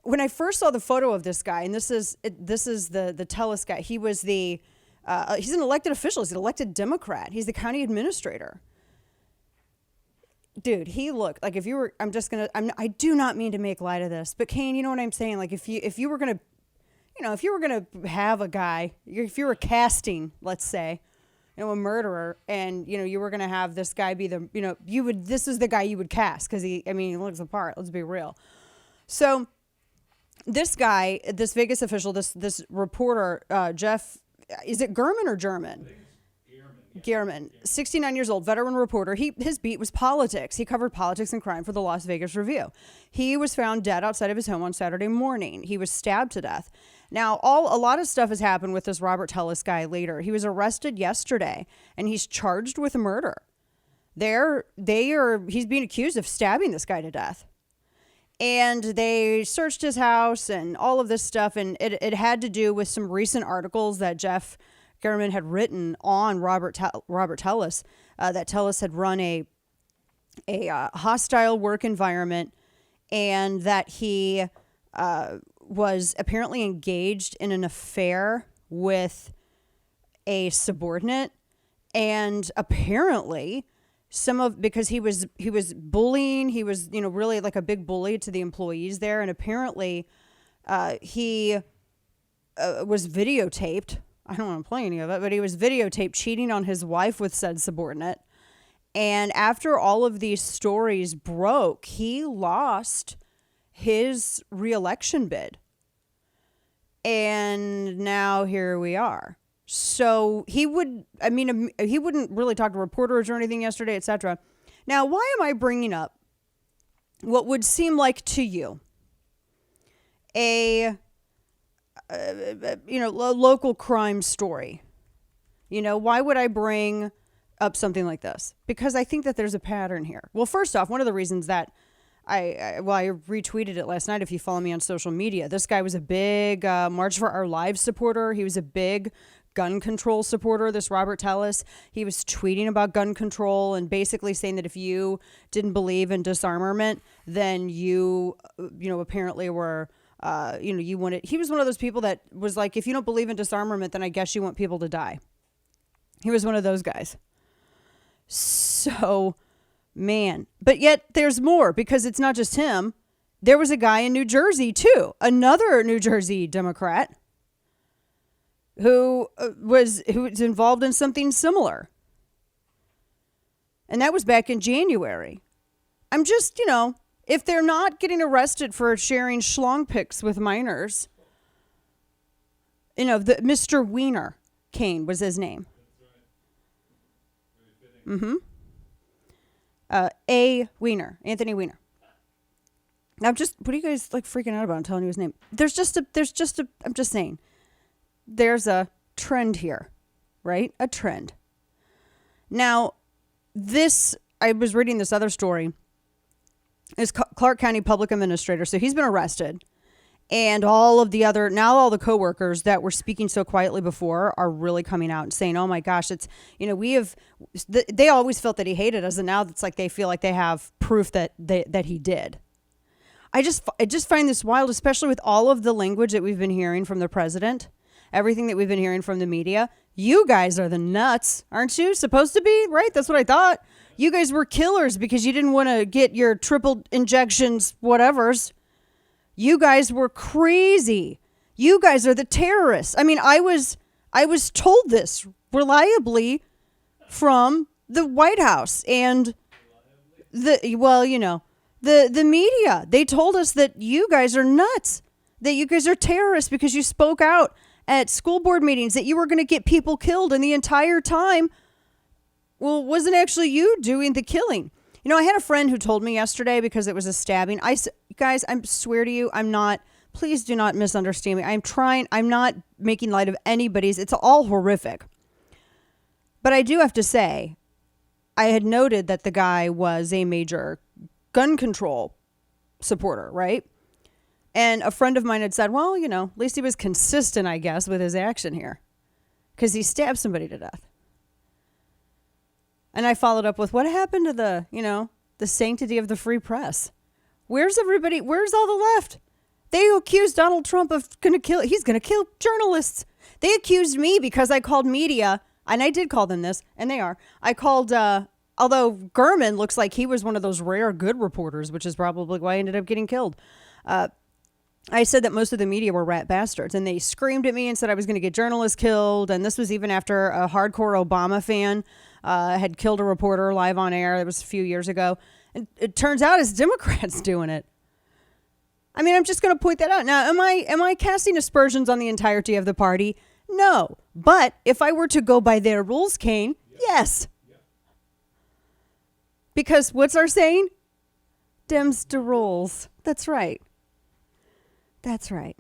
when I first saw the photo of this guy, and this is the Telus guy. He was he's an elected official. He's an elected Democrat. He's the county administrator. Dude, he looked like if you were, I do not mean to make light of this, but Kane, you know what I'm saying? Like if you were going to, if you were going to have a guy, if you were casting, let's say, a murderer, and, you were going to have this guy be this is the guy you would cast because he looks the part. Let's be real. So this guy, this Vegas official, this reporter, Jeff, is it German or German? Gehrman, 69 years old, veteran reporter. His beat was politics. He covered politics and crime for the Las Vegas Review. He was found dead outside of his home on Saturday morning. He was stabbed to death. Now, a lot of stuff has happened with this Robert Telus guy later. He was arrested yesterday, and he's charged with murder. He's being accused of stabbing this guy to death. And they searched his house and all of this stuff, and it had to do with some recent articles that Jeff German had written on Robert Telus, that Telus had run a hostile work environment, and that he was apparently engaged in an affair with a subordinate, and apparently because he was bullying, he was really like a big bully to the employees there, and apparently he was videotaped. I don't want to play any of it, but he was videotaped cheating on his wife with said subordinate. And after all of these stories broke, he lost his reelection bid. And now here we are. So he wouldn't really talk to reporters or anything yesterday, etc. Now, why am I bringing up what would seem like to you a local crime story? Why would I bring up something like this? Because I think that there's a pattern here. Well, first off, one of the reasons that I retweeted it last night, if you follow me on social media, this guy was a big March for Our Lives supporter. He was a big gun control supporter, this Robert Telus. He was tweeting about gun control and basically saying that if you didn't believe in disarmament, then you apparently were you wanted. He was one of those people that was like, if you don't believe in disarmament, then I guess you want people to die. He was one of those guys. So, man. But yet there's more, because it's not just him. There was a guy in New Jersey, too. Another New Jersey Democrat who was involved in something similar. And that was back in January. I'm just, if they're not getting arrested for sharing schlong pics with minors, Mr. Weiner, Kane was his name. Mm-hmm. Weiner, Anthony Weiner. Now, what are you guys like freaking out about? I'm telling you his name. I'm just saying, there's a trend here, right? A trend. Now, I was reading this other story. Is Clark County public administrator. So he's been arrested, and all the coworkers that were speaking so quietly before are really coming out and saying, oh my gosh, it's, they always felt that he hated us. And now it's like, they feel like they have proof that he did. I just find this wild, especially with all of the language that we've been hearing from the president, everything that we've been hearing from the media. You guys are the nuts, aren't you? Supposed to be, right? That's what I thought. You guys were killers because you didn't want to get your triple injections, whatevers. You guys were crazy. You guys are the terrorists. I mean, I was told this reliably from the White House and the media. They told us that you guys are nuts, that you guys are terrorists because you spoke out at school board meetings, that you were going to get people killed, and the entire time, well, it wasn't actually you doing the killing. I had a friend who told me yesterday, because it was a stabbing. Guys, I swear to you, please do not misunderstand me. I'm not making light of anybody's. It's all horrific. But I do have to say, I had noted that the guy was a major gun control supporter, right? And a friend of mine had said, well, at least he was consistent, I guess, with his action here, because he stabbed somebody to death. And I followed up with, what happened to the sanctity of the free press? Where's everybody? Where's all the left? They accused Donald Trump of he's going to kill journalists. They accused me because I called media, and I did call them this, and they are. I called, although Gurman looks like he was one of those rare good reporters, which is probably why I ended up getting killed. I said that most of the media were rat bastards, and they screamed at me and said I was going to get journalists killed. And this was even after a hardcore Obama fan had killed a reporter live on air. That was a few years ago. And it turns out it's Democrats doing it. I mean, I'm just going to point that out. Now, am I casting aspersions on the entirety of the party? No. But if I were to go by their rules, Kane, yes. Because what's our saying? Dems to rules. That's right. That's right.